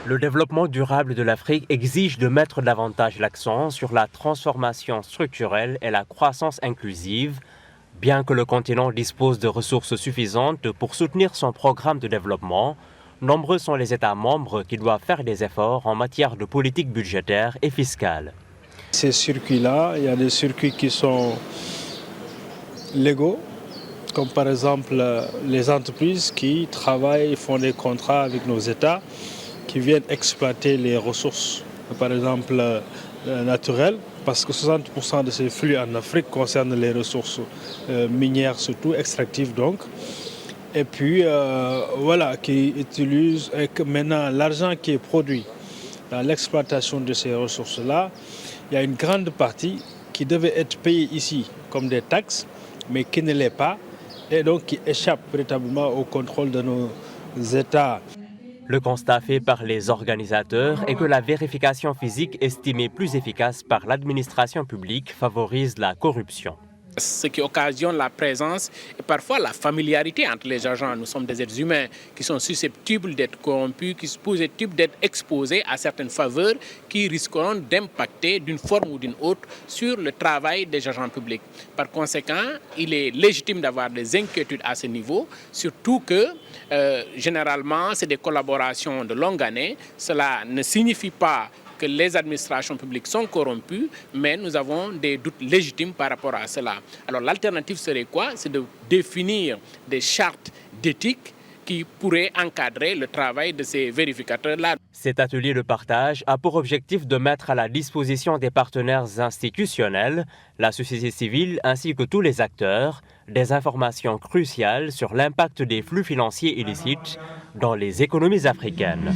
Le développement durable de l'Afrique exige de mettre davantage l'accent sur la transformation structurelle et la croissance inclusive, bien que le continent dispose de ressources suffisantes pour soutenir son programme de développement. Nombreux sont les États membres qui doivent faire des efforts en matière de politique budgétaire et fiscale. Ces circuits-là, il y a des circuits qui sont légaux, comme par exemple les entreprises qui travaillent, font des contrats avec nos États, qui viennent exploiter les ressources, par exemple naturelles, parce que 60% de ces flux en Afrique concernent les ressources minières, surtout extractives donc. Et puis voilà, qui utilisent, et que maintenant l'argent qui est produit dans l'exploitation de ces ressources-là, il y a une grande partie qui devait être payée ici comme des taxes, mais qui ne l'est pas, et donc qui échappe véritablement au contrôle de nos États. Le constat fait par les organisateurs est que la vérification physique estimée plus efficace par l'administration publique favorise la corruption. Ce qui occasionne la présence et parfois la familiarité entre les agents. Nous sommes des êtres humains qui sont susceptibles d'être corrompus, qui sont susceptibles d'être exposés à certaines faveurs qui risqueront d'impacter d'une forme ou d'une autre sur le travail des agents publics. Par conséquent, il est légitime d'avoir des inquiétudes à ce niveau, surtout que généralement c'est des collaborations de longue année. Cela ne signifie pas que les administrations publiques sont corrompues, mais nous avons des doutes légitimes par rapport à cela. Alors l'alternative serait quoi? C'est de définir des chartes d'éthique qui pourraient encadrer le travail de ces vérificateurs-là. Cet atelier de partage a pour objectif de mettre à la disposition des partenaires institutionnels, la société civile ainsi que tous les acteurs, des informations cruciales sur l'impact des flux financiers illicites dans les économies africaines.